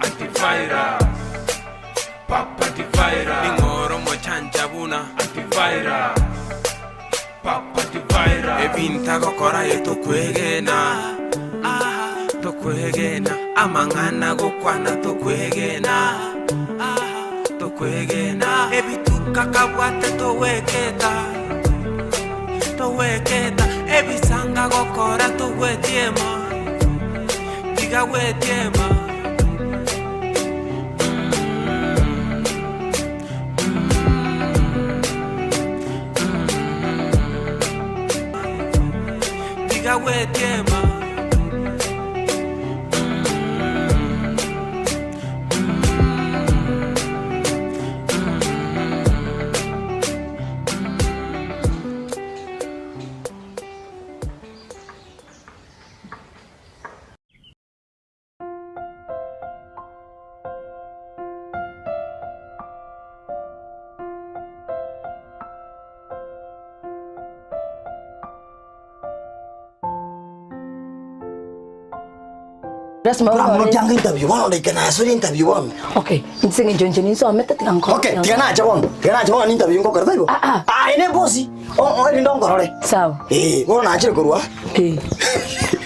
Antivirus. Papa Antivirus. Ingoro mochanja buna. Antivirus. Papa Antivirus. Ebinta gokora yeto kwegena. Tokwegena. Amangana gokwana tokwegena. Tokwegena. Ebituka kabwate toweketa. Toweketa. Ebisanga gokora towetiema. Diga wetiema. Diga wetiema. Kurang jangan interview orang lagi kena suruh interview orang. Okay, ini jangan so amet tiang kau. Okay, tiang aja orang interview kau kerja itu. Ini bosi. Oh ini dong kau oleh. Sao? Orang aja kerja.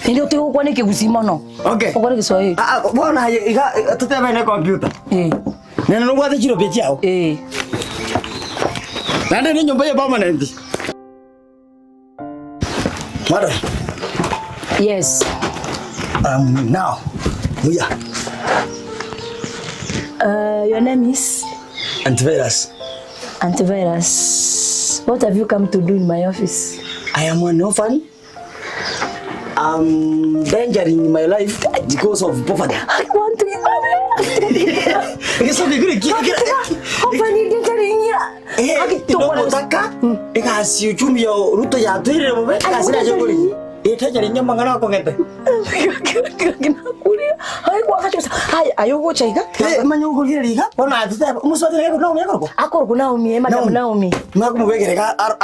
Ini tu kau ni ke Gusii mana? Okay. Kau ni ke soal? Orang aja, itu tu mana komputer. Nenek lu buat ciro bejau. Nanti ni nyoba ya bawa nanti. Mana? Yes. Now, Muya. Your name is Antivirus. Antivirus. What have you come to do in my office? I am an orphan. I'm danger in my life because of poverty. I want to be married. It's so good. Orphan ni danger Itu mau taka? Kasih cuma yo ruto ya tu ini apa? Kasih aja boleh. Itu jadinya mangana aku ngete. Kenapa kuliah? Hai, gua kacau. Hai, ayo gua cai kan? Manyu kuliah liga? Oh nah, itu musuh dia aku naumi aku. Aku naumi, madam Naomi. Mak mau begini kan? Ar.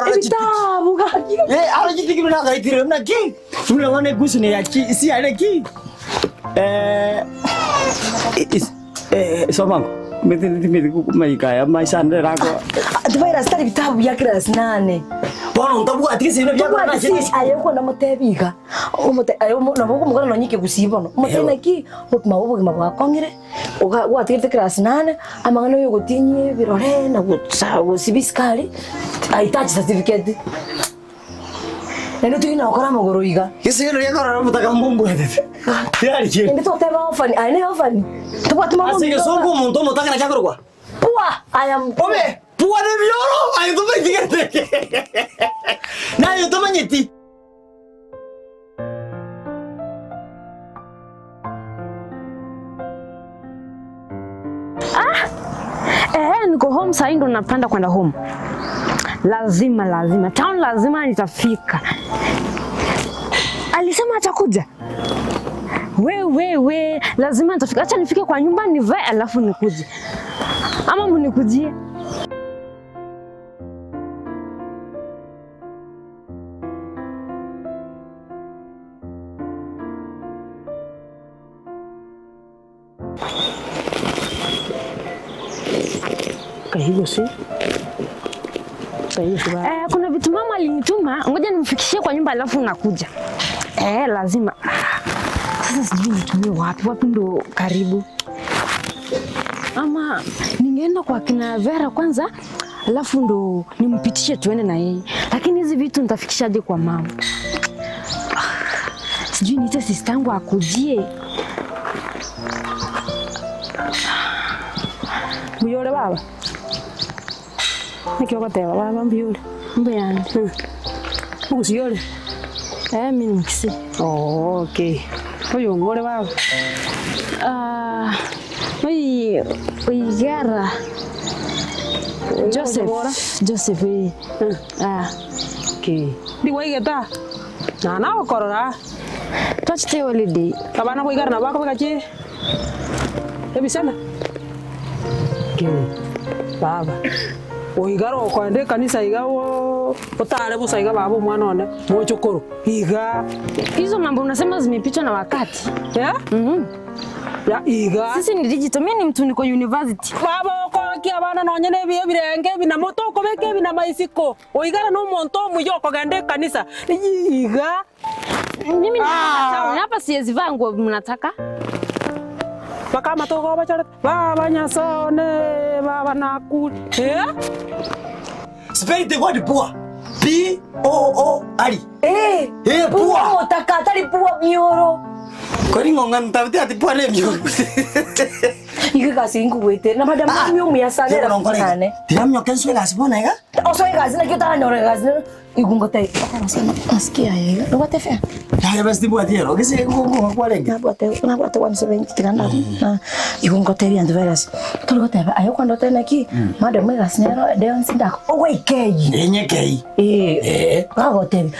Kita bukan. Ar jadi gimana kau itu nak ki? Sudah mana Gusii ni ki? Si ada ki? Somang. Mesti mai kaya mai sandera aku. Antivirus tadi kita biar keras nane. Bono ntabu ati sino bya kwa nasi ayo ko na motebika umote ayo na boko mugana no nyike Gusii bono umote na ki utma ubugi mabwa kongire uga watirite class 9 amangano yo gutinye birore na gutsa sibiskali aitachi certificate neno tuina okora mogoro iga Kisii ndio yakora mutaka mbumbu ete yari ki ndio teba ofani ane ofani tubatu mamu asige songo muntu mutaka na chakoro kwa puwa ayam ome puwa de bioro ayo to bigete na yo to manyeti niko home sasa ndo napanda kwenda home. Lazima town lazima nitafika. Alisema atakuja. We lazima nitafika. Acha nifike kwa nyumba nivae alafu nikuje. Ama mnikujie. Kahigo si? Kuna vitu mama alinituma, ngoja nimfikishie kwa nyumba alafu nakuja. Lazima. Sasa sijui nitumie wapi ndo karibu. Ama ningeenda kwa kina Vera kwanza, alafu ndo nimpitishe tuende na yeye. Lakini hizi vitu nitafikishaje kwa mama? Sijui niite sister yangu akujie. Muyore baba. Nikiwa kwa baba mbiyule. Mbeyani. Usiyole. Mimi ni Kisii. Oh, okay. Oyo ngore baba. Oyigara. Joseph. Okay. Di waigeta. Na okorora. Twachite holiday. Kabana boigara na bako bakache. Ebisana. Okay. Baba. Oigara okwande kanisa igawo. Otale busaiga baba mwana one. Mochokoro. Iga. Hizo mambo unasema zimepitwa na wakati. Ya iga. Sisi ni digital, mimi ni mtu niko university. Baba ko kia bana no nyene biye birenge bina moto ko beke bina maisiko. Oigara no monto muyo ko gande kanisa. Iga. Mimi hapa siwezi vaa nguo mnataka. Baka matoko bachara. Baba nyasone baba nakul. Spell the word poor. P-O-O-R. Poor utakatari poor mioro. Kwani ngongan tabiti ati poor le mioro. Iga kasi ngwete na madam mimi umyasane rakane. Tiramyo kenso kasi bona iga? Oso kasi na kita nyore kasi igungote. Nasema nasikia yeye. Ngote fe. Ya basi tibu atiero. Kisi ngongo kwa lenga. Na bwate 170 tiganda. Na igungote ya Antivirus. Tulugote ayo kwando tena ki. Madam kasi nero dance ndako. Owe keyi. Enye keyi. Hagote.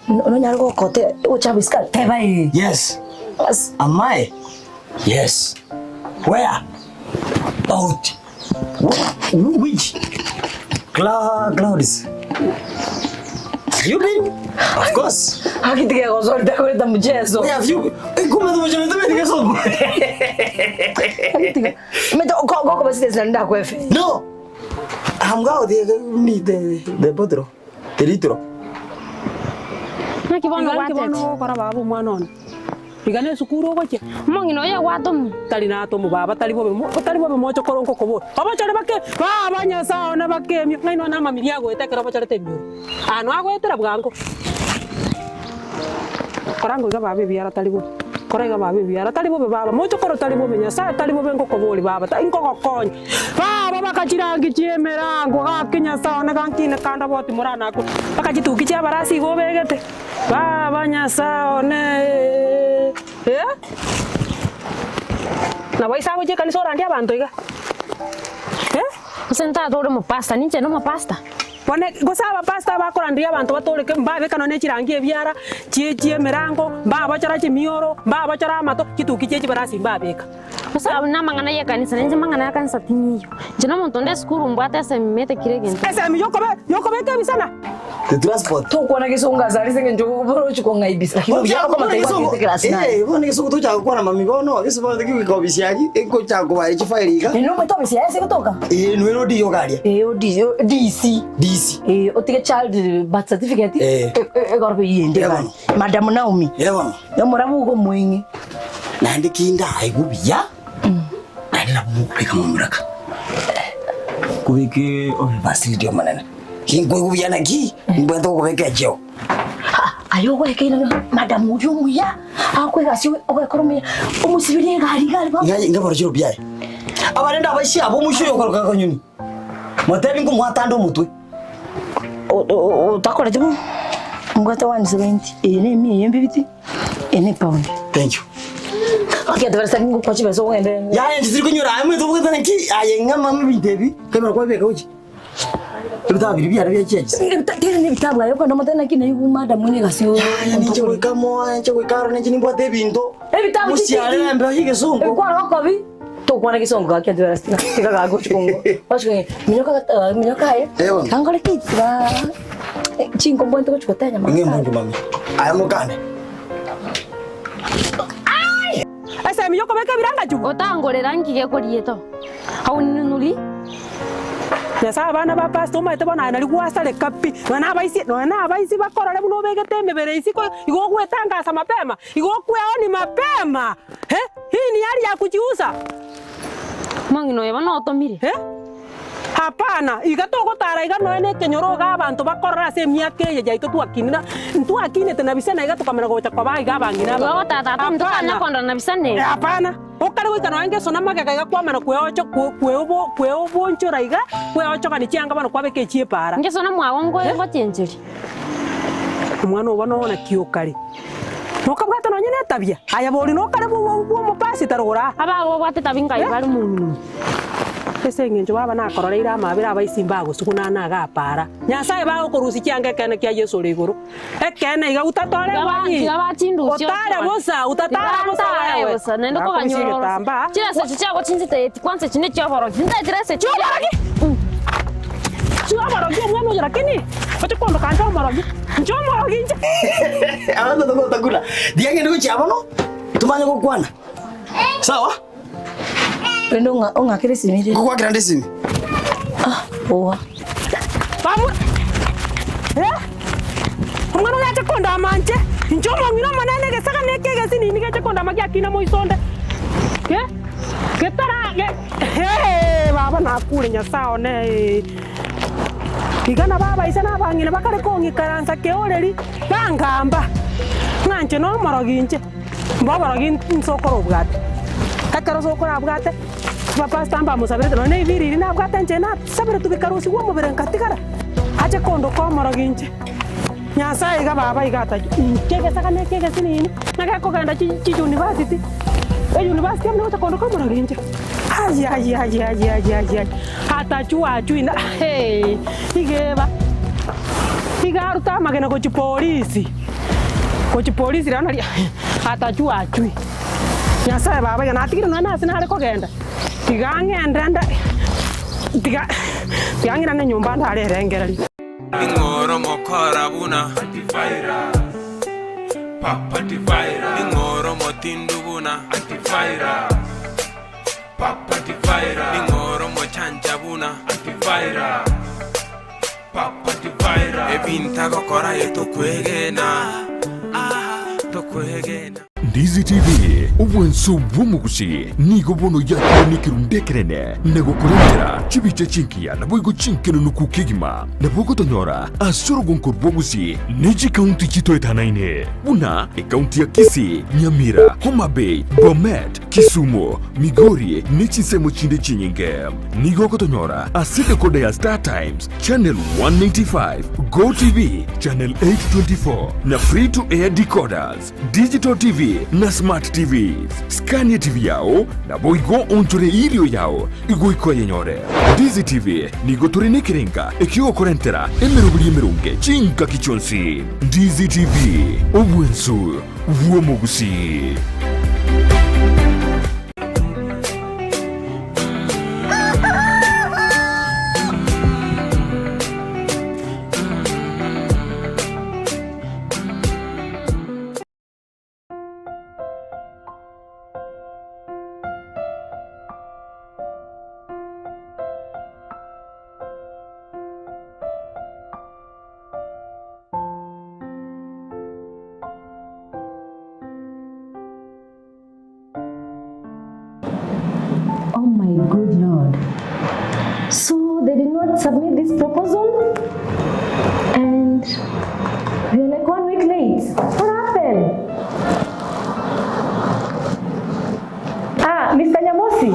No nyargo kote uchabiska teba. Yes. Am I? Yes. Where? Out. Which? Clouds. You been? Of course. Hakitikia kusolta kwenda mchezo. Where have you? Kuma ndo mchezo tumetikia somo. Hakitikia. Meto go basi tena kwa efe. No. I'm going to the bottle. The litro. Nakibono Kibono watete. kora babu mwana. Igane sukuru goche. Mongino ya watomu. Tali na tomu baba tali bobe mocho koronko kobo. Baba chale bake baba nyasa ona bake mi ngaino na mami yago etekera baba chale temyo. Ano ago etera bwango. Korango ga baba biara tali bobe. Korega baba biara tali bobe baba mocho koro tali bobe nyasa tali bobe ngoko boli baba ta inko kokonye. Baba bakachirangi chiemerango ga kinyasa ona gankine kanda boti murana ko. Bakachituki chia barasi go begete. Baba nyasa one na waisa goje kanisa orandi abantu iga Senta tore mo pasta, ninche no mo pasta. Pone gosaba pasta bakorandi abantu batoleke mbabe kanone chirangi ebyara chie merango mbaba chara chimioro mbaba chara mato kituki chechi barasi mbabeka. Sasa na mangana ya kanisa, ninche mangana ya kanisa tinyo. Jana montonde skuru mbata ese mete kiregen. Ese mi yokobe kabisana. The transport. Tu kuona kisonga zari senge njo boro chiko ngaibisa. Kino byako kama taiwa kite klasina. Bone kiso tu cha kuona mami bono, kiso bone ki ko bisiagi, eko cha ko ba chifairiga. Nino meto bisia ese kutoka. Nuero di yogaria. DC. Otike child birth certificate. Gorbe yende bana. Madam Naomi. Yewa. Yomorabu go mwingi. Nandi kinda aigubiya. Nandi na bupeka mumuraka. Kubike basi ndio manene. Kingo gubiana ki, mbento kubeka jeo. Ayo go ekena madam ujumu ya. Akwe gasi ogakoromya. Umusibiri gari ba. Ngabaro chiro byaye. Abarenda abashi abo mushoyo koroka kanyuni. Moteri ngo mwatando mutwe. Utakora timu. Ngwata 170. Ene mi yembibiti. Ene pound. Thank you. Okay, the first ngo kwachi beso ngende. Ya ndiziri kunyura amwe tubugana ki ayenga mama bitebi. Kamera kwa beka uchi. Tutabi bibyara byacheje. Tiri ni bitabwa yo kwanda mutana kina yugu madam ni gasyo. Nicho kwikamo, nicho kwikaro nicho nimbote binto. Ebitabu Musiare ambe hige songo. Kwara kobi. To kwana kisongo akya the first. Tika ga go chikongo. Washwe minyoka Kangole kitwa. Chinko mbonto kuchotanya mama. Ngemungu mami. Ayamukane. Ese mi yokobe kabiranga ju. Otangorera ngige korieto. Haununuli. Nyasa bana ba pastor maite bona na ligwasa le kapi. Wana abaisi bakorole buno begete mebere isiko igo kwetangasa mapema. Igo kweoni mapema. Hii ni hali ya kujiuza. Mongino yeba no otomire. Hapana, igatoko tara igano ene kenyoro ga abantu bakorora se miake ye jaito tuakinira. Ntuakine tena bisana igatoka mera gocha kwa bai ga bangina. Go tata mtana kondo na bisane. Hapana. Okare wikano ange sona magaka ga kwa mana kweocho kweobo nchora iga kweocho kani chianga bana kwa beke chie para. Nge sona mwagongo ngo tienjeri. Mwana ubano ona kiokari. Nokabwata no nyine tabia. Aya boli no kare bo mupasi tarora. Aba go bwate tabinga ibali munyu. Ese ngenjo baba nakororeira amabira abaisi mbago sukuna naga para. Nyasaye bago korusi kianga kene kia Yesu liguru. Ekene iga utatore wanyi. Utare bosa, utatara bosa wewe. Bosa nendo ko ganyoro. Chira se chichako chinzite kwanza chine cyabaro. Nda direse cyabaro. Cyabaro gyo mwana ujara kini. Bate kondo kanja maro. Njomoro ginje. Abana ndakota kula. Diange ndo cyabano. Tumanye ko kwana. Sawa? Pendo ngakire simiri. Kwa kira ndisi. Owa. Bamu. Umwana yaje konda manje. Njoma ngina manene gesaka nekege sini nige konda magi akina moisonde. Ketara ge. Baba nakure nyasao ne. Igana baba isana bangine bakare kongi karanza keoreri bangamba. Nganje no moroginje. Baba rogin sokoro bwate. Kakaro sokoro bwate. Papa stamba musabire no ne viriri na bwate njena sabire tubikarusi wo mubere nkatikara. Aje kondo ko moroginje. Nyasa iga baba igata. Kege saka ne kege sini. Naga ko ganda chi university. University amna kondo ko moroginje. Ay. Hata chua chuina. Hey. Igeba. Igaruta magena ko polisi. Ko polisi rana ri. Hata chua chui. Nyasa baba yana tikira na sina ko genda. Tigangenda. Tigangira na nyumba ndare rengerali. Ingoro mokora buna Antivirus. Papa Antivirus. Ingoro motindu buna Antivirus. Papa Antivirus. Ingoro mochanja buna Antivirus. Papa Antivirus. Ebinta gokora yeto kwegena. Tokwegena. Ndizi TV ubwenso bw'omugusi nigo bono yakirundekerene negokorera chibiche chinkia naboigo chinkeno nukukigima nabogotonyora asoro gonkor bogusi neji county chito etanaine buna county ya Kisii, Nyamira, Homa Bay, Bomet, Kisumu, Migori nechisemo chinde chinyinge nigo gotonyora asite kode ya Star Times channel 195 Go TV channel 824 na free to air decoders digital TV na smart TVs. Scania TV yao na boigo onchore ilio yao igo iko yenyore. Ndizi TV nigo turine kirenga ekio korentera emerunge chinka kichonsi. Ndizi TV obwensu vuomogusi. Oh my good Lord. So they did not submit this proposal and we are like 1 week late. What happened? Mr. Nyamosi.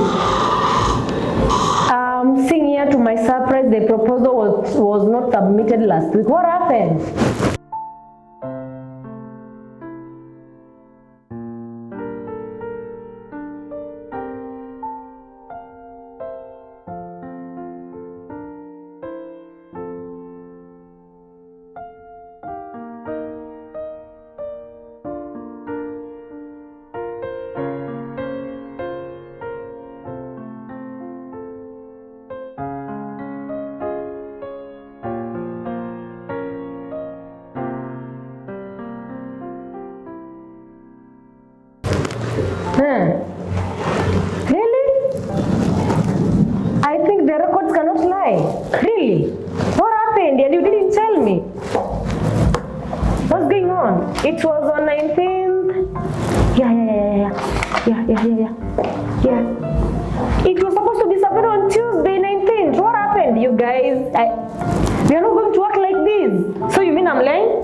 Seeing here to my surprise, the proposal was not submitted last week. What happened? Really? I think the records cannot lie. Really? What happened and you didn't tell me? What's going on? It was on 19th. Yeah. It was supposed to be submitted on Tuesday 19th. What happened? You guys, we are not going to work like this. So you mean I'm lying?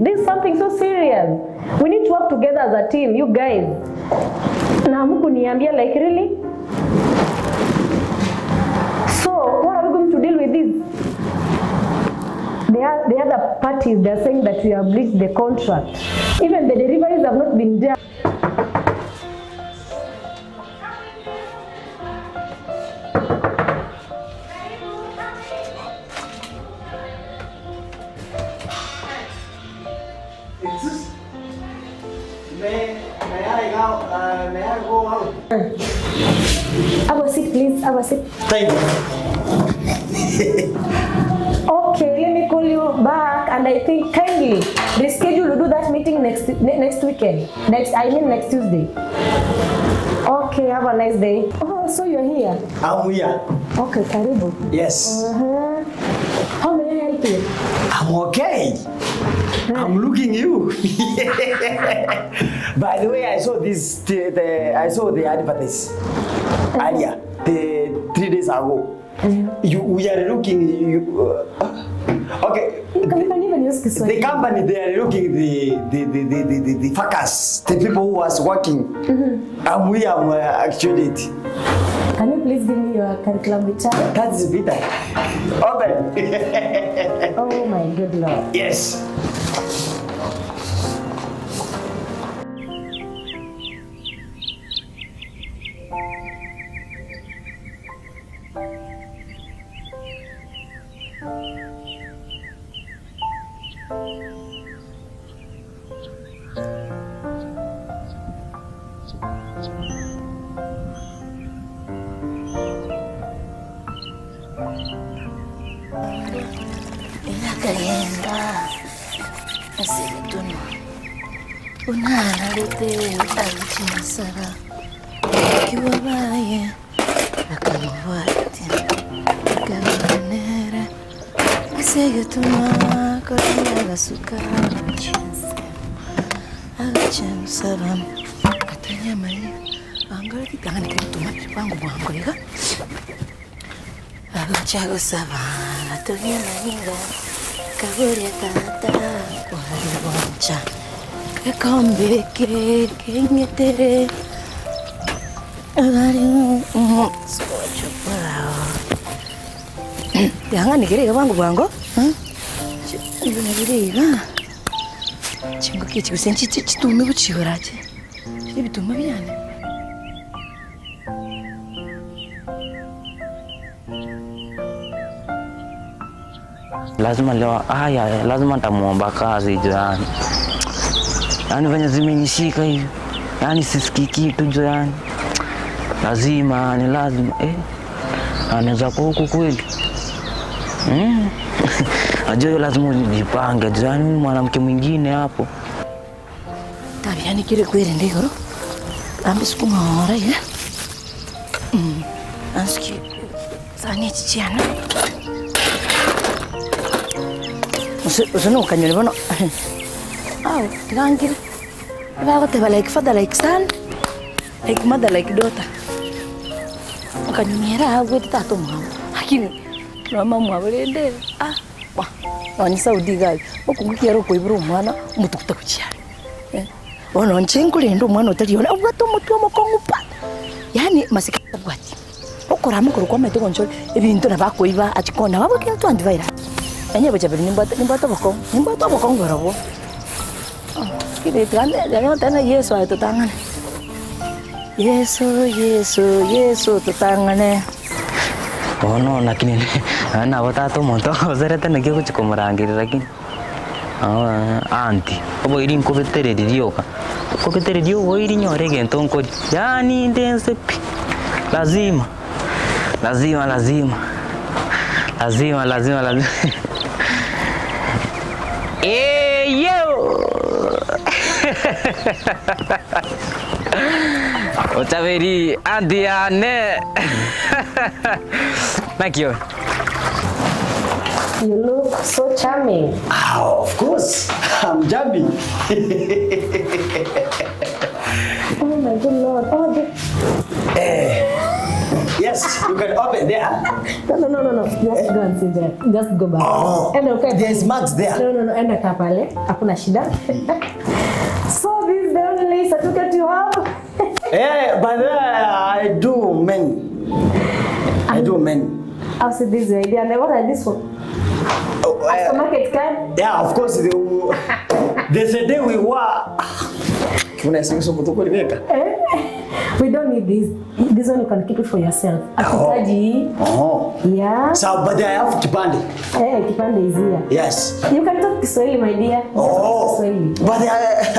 This is something so serious. We need to work together as a team, you guys. Na hamkuniambia, like, really? So, what are we going to deal with this? The other parties, they're saying that we have breached the contract. Even the deliveries have not been done. Have a seat, please. Have a seat. Thank you. Okay, let me call you back and And I think kindly reschedule to do that meeting next weekend. Next Tuesday. Okay, have a nice day. Oh, so you're here? I'm here. Okay, karibu. Yes. How may I help you? I'm okay. I'm looking you. By the way, I saw this. I saw the advertise earlier, 3 days ago. We are looking. Okay. You can even use Kiswahili. The company, they are looking the fuckers, the people who was working. And we are actually it. Can you please give me your curriculum vitae? That is bitter. Open. Oh my good Lord. Yes. Inakaenda asituno unarete alichisara kiwabaye akamwati akamanera asegutuma konya suka chinsa agachensara atanya mai angara kitanga kituma kwangu bwangorega agachago sabana tonya nainga kabure tata kuhariboncha kakombe kenyetere agari socho parao yanga nikirega bwangu ibinabirega chingo kichi kusenchi chitume buchihoraje ibituma byane lazima leo lazima nitamuomba kazi jirani. Yani venye zimenishika hivi, yani sisikii kitu jirani. Lazima anaweza kwa huku kweli. Ajua lazima ujipange jirani, mwanamke mwingine hapo. Tabiani kile kweli ndio. Ambe sukuma ora ya. Anski sani chiana. Usano kanyole bono. Tranquil. Vago te like father like son. Like mother like daughter. Ukanyumira hapo tatu mama. Lakini mama mwabelende. Wani Saudi gai. Okungikiero koiburu mwana mutukuta kuchiana. Ono nchinkule ndo mwana utaliona. Ubwato mutu mokongupa. Yani masikata bwati. Okora mukuru kwa meto konchol ebintu nabakoiba achikona babo kintu Antivirus. Anya baca beri nimba to bokong berapa? Kini kan jangan tanya Yesus itu tangan. Yesus itu tangannya. Oh no, lakini na watoto moto zarata na kiko chikomarangiri lakini. Anti. Obo iri nkobetere dioka. Kobetere dio wo iri nyore gento nko. Yani intense. Lazima. Yo! Otaveri Andiane. Thank you. You look so charming. Of course, I'm charming. Oh my good Lord. Yes, you can open there. No. Just go and sit there. Just go back. And okay. There's marks there. No. Enda kapale. Hakuna shida. So this is the only certificate you have? But I do men. I'll see this idea. And what are this for? Market card? Yeah, of course. There's a day we were. We don't need this. This one you can keep it for yourself. Yeah. So, but I have Kipande. Kipande is here. Yes. You can talk Kiswahili, my dear. But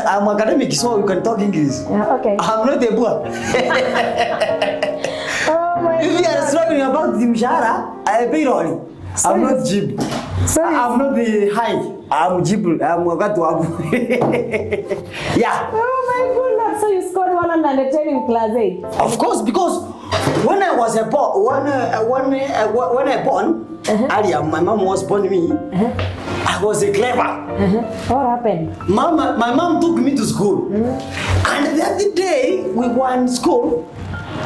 I'm academic, so you can talk English. Yeah, okay. I'm not a boy. Oh my God. If you are struggling about the mshahara, I pay only. I'm not cheap. Sorry. I'm not the high. I'm wakati wapo. Yeah. Oh my goodness, so you scored 110 in class 8? Of course, because when I was born, earlier, my mom was born me. I was clever. What happened? My mom took me to school. And the other day, we were in school.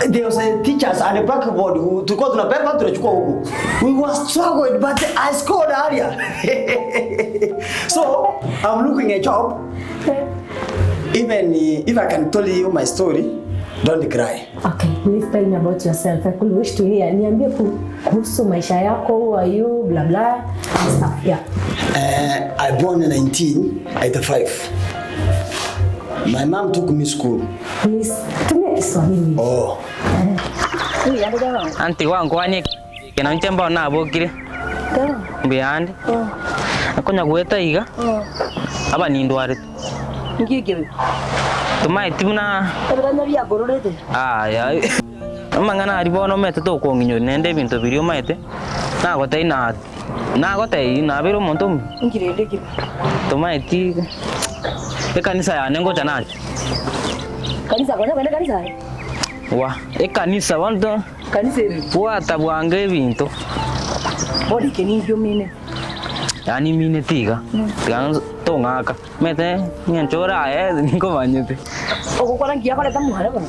There was a teachers and a blackboard who took out the paper to the school. We were struggling, but I scored earlier. So, I'm looking a job. Even if I can tell you my story, don't cry. Okay, please tell me about yourself. I could wish to hear. Niambie kuhusu maisha yako, who are you, blah blah, and stuff. Yeah. I born in 1985. My mom took me to school. Please, tumia Kiswahili. Oh. Anti wangu wanye kena nchemba na abokire. Mbiandi. Akonya gweta iga. Aba ni ndware. Ngike. Tumai timuna. Ebiranya bya gororete. Ya. Mangana ari bono mete to konginyo nende bintu biri omete. Na gotei na gotei na biro monto. Ngirende ki. Tumai ti. Kanisa ya nengo chanachi. Kanisa kwa nini kanisa? Wa, kanisa wando. Kanisa hivi. Wa tabwange bintu. Bodi keningyo mine. Yani mine tiga. Tiga tongaka. Mete nyanchora niko banyete. Okukora ngiya kole tamuhara bana.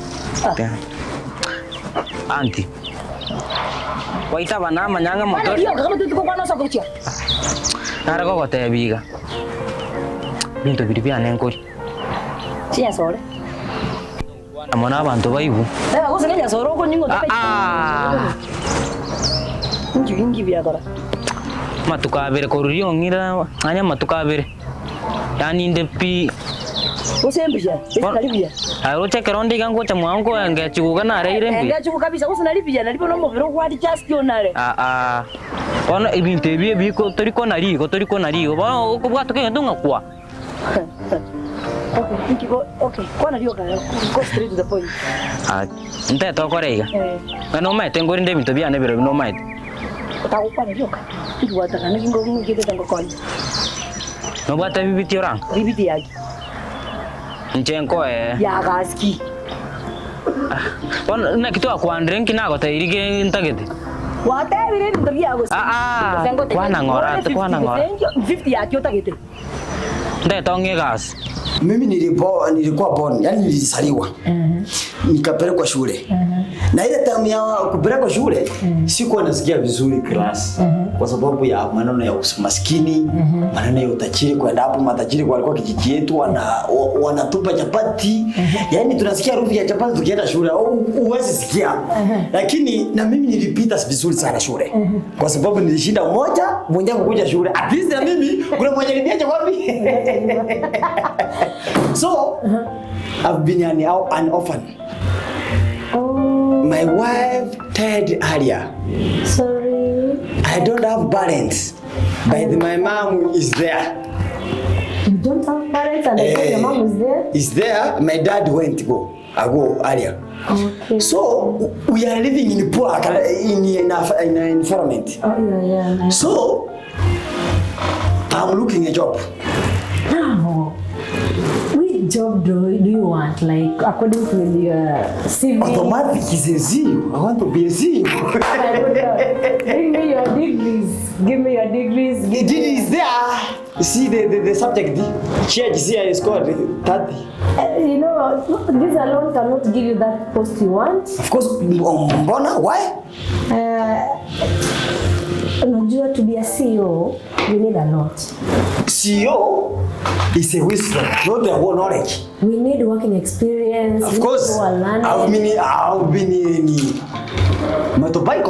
Anti. Waita bana manyanga motor. Yo kama tuko kwa nosa kuchia. Nara ko gote biga. Bintu biri bya nengo. Chia sore. Amona abantu baibu. Dai ko sengenya soro ko ningo takai. Ngi bya dora. Matukabere korurio ngira anya matukabere. Yani ndepi. Usembija, ekalibia. Aro chekeronde gango cha mwango ngechikuga na reire mbi. Ngechikuga kabisa usinalibia nalipo no mubiro kwadi just yonare. Ona ibintu ebi biko toriko nari ba okubwato ke ndunga kwa. Okay, kwa nalio ka go straight to the point. Nte to korega. Ngano mete ngori nde bintu byane biro no mete. Kwa nalio ka. Iwata kana kingo ngite tango kwa. No bata bibiti ora. Bibiti yaki. Nchenko ya gaski. Na kitu akwandre nkina gotairige ntagete. Wate bire ndo byago. Kwana ngora 50 yaki utagete. Nde tonge gas. Mimi nilikuwa born, yani nilisaliwa. Nikapelekwa shule. Na ile time ya kupelekwa shule sikuwa nasikia vizuri class. Kwa sababu ya maneno ya umaskini, maneno ya utajiri, kwenda hapo matajiri walikuwa kijiji yetu wanatupa chapati. Yani tunasikia harufu ya chapati tukienda shule, huwezi sikia. Lakini na mimi nilipita vizuri sana shule. Kwa sababu nilishinda mmoja kuja shule. At least na mimi kuna mmoja aliniacha wapi? So, I've been an orphan. My wife died earlier. Sorry. I don't have parents, but my mom is there. You don't have parents and your mom is there? Is there. My dad went go earlier. Okay. So, we are living in poor in an environment. Oh, yeah. So, I'm looking a job. No. Which job do you want? Like, according to your CV? Automatic is a CEO. I want to be a CEO. Bring me your degrees. Give me your degrees. The degree is there. You see the subject, Kisii is called 30. You know, this alone cannot give you that post you want. Of course, Mbona, why? Unajua, to be a CEO, you need a lot. CEO is a wisdom, not a whole knowledge. We need working experience. Of course, I've been in motorbike.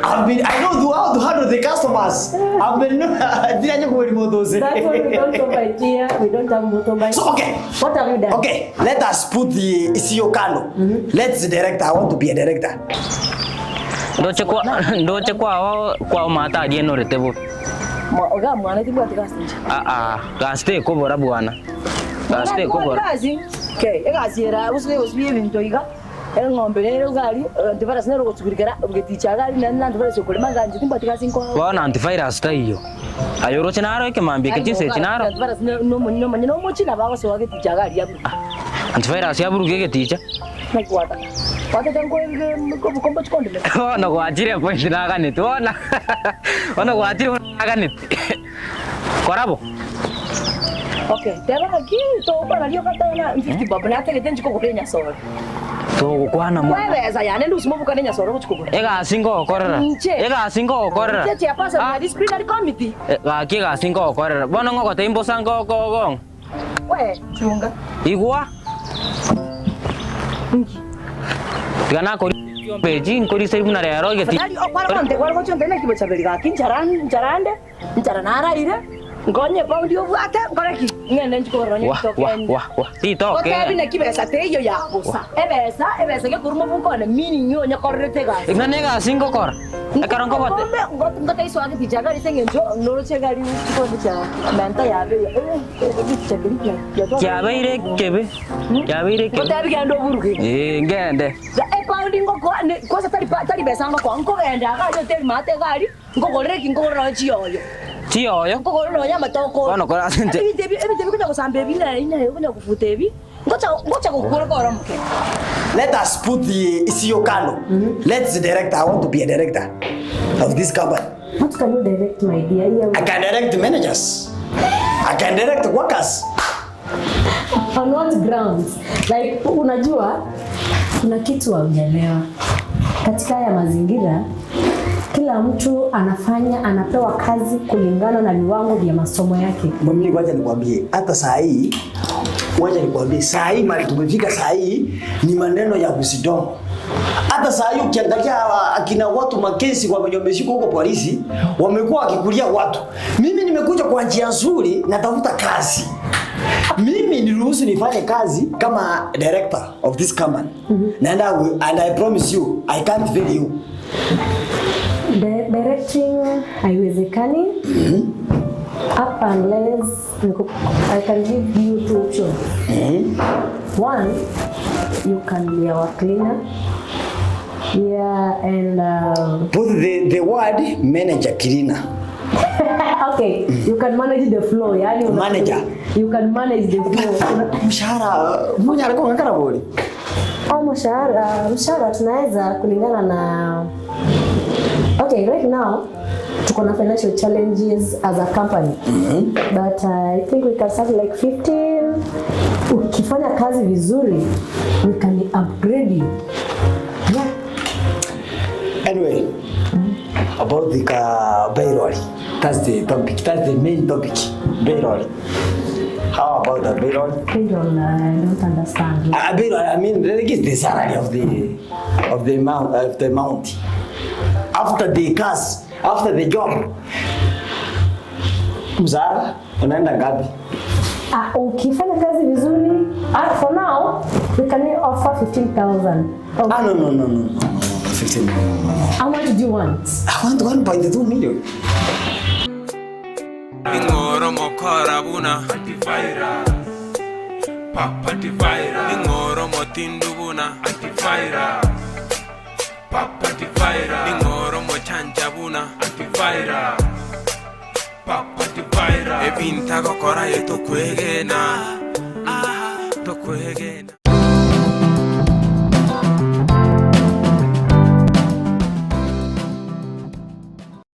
I know how to handle the customers. I've been That's why we don't motorbike here. We don't have motorbike. So, okay. What have you done? Okay, let us put the CEO kando. Let's the director. I want to be a director. Ndoche kwa mata dieno retebo. Oga mwana tibu atikasti. Gaste ko bora bwana. Gaste ko bora. Okay, egasi era usle usbie bintu iga. ng'ombe rero gari antivirus nero gutubirikara ugeticha gari na antivirus ukulima ganji timba tikasinko Bona antivirus ta iyo. Ayoro chinaro ikemambia kitise chinaro. antivirus no mochina bago se wageticha gari yabu Antivirus ya buruge geticha. na kwata kwata tango kombo chikondele Ona gwachire point na ganite. Ona gwachire na ganite. Korabo. okay tera ki to bana lio kata na 50 bob na tege tenji ko kenya soro To kwana mo. wewe za yani ndu simo bukanya soro kuchukua Ega singo korera. Ega singo korera. Tete pasa na disciplinary committee Ga kiga singo korera. Bona ngoko tembo sango gong. we chunga Igwa. Gana ko Beijing ko risai muna rero geti. Fadhali kwara konte na kibo cha beliga njarande njaranara ile ngonye paundi obwate ngoreki ngende nchiko ronye tokeni Wah. Tito ke. Oke bina kibesa teyo ya busa ebesa ke kurmo bunko na mini nyonya korrete ga Igane ga singo kor. Akarongo bote. ngota iso age tijaga risenge njo noro chegari chiko cha menta yabe Kyabeire kebe. ngota bigendo buruke Ngende. paundi ngoko kosa tali besa ngoko nko genda ga yo teli mate gari ngoko reki ngoko rochi yoyo Tiyo. ngoko no nyama toko Bano kora sente. ebi kuja kusambe bina ina kuja kufutebi ngocha kukura kora mke. Let us put the CEO kando. Let's the director. I want to be a director of this company. What can you direct, my dear? I can direct the managers. I can direct workers. On what grounds? Like unajua kuna kitu haujaelewa. Katika haya mazingira kila mtu anapewa kazi kulingana na viwango vya masomo yake. Mimi wacha nikwambie hata saa hii mali tumefika saa hii ni maneno ya kusidomo. Hata saa hii ukiangalia akina watu makesi wameshika huko polisi wamekuwa wakikulia watu. Mimi nimekuja kwa njia nzuri natafuta kazi. Mimi niruhusu nifanye kazi kama director of this company. And I promise you I can't fail you. Directing haiwezekani. Up unless I can give you 2 options. One, you can be our cleaner. Yeah, and put the word manager cleaner. Okay, you can manage the floor. Yani manager. You can manage the floor. Mshahara kwa ngakara boli. Mshahara tunaweza kulingana na. Okay, right now tuko na financial challenges as a company. But I think we can start like 15. Ukifanya kazi vizuri, we can upgrade you. Yeah. Anyway, about the payroll. That's the topic. That's the main topic. Payroll. How about the payroll? Payroll, I don't understand. Payroll, I mean, it's the salary of the amount. After the class, after the job. Mzara, unaenda ngapi? Ukifanya kazi vizuri, for now, we can offer 15,000. Okay. No. 15 million. How much do you want? I want 1.2 million. Ingoro mokora buna Antivirus Antivirus Ingoro motindu buna Antivirus Antivirus Ingoro mochanja buna Antivirus Antivirus Ebinta kokora yeto kwegena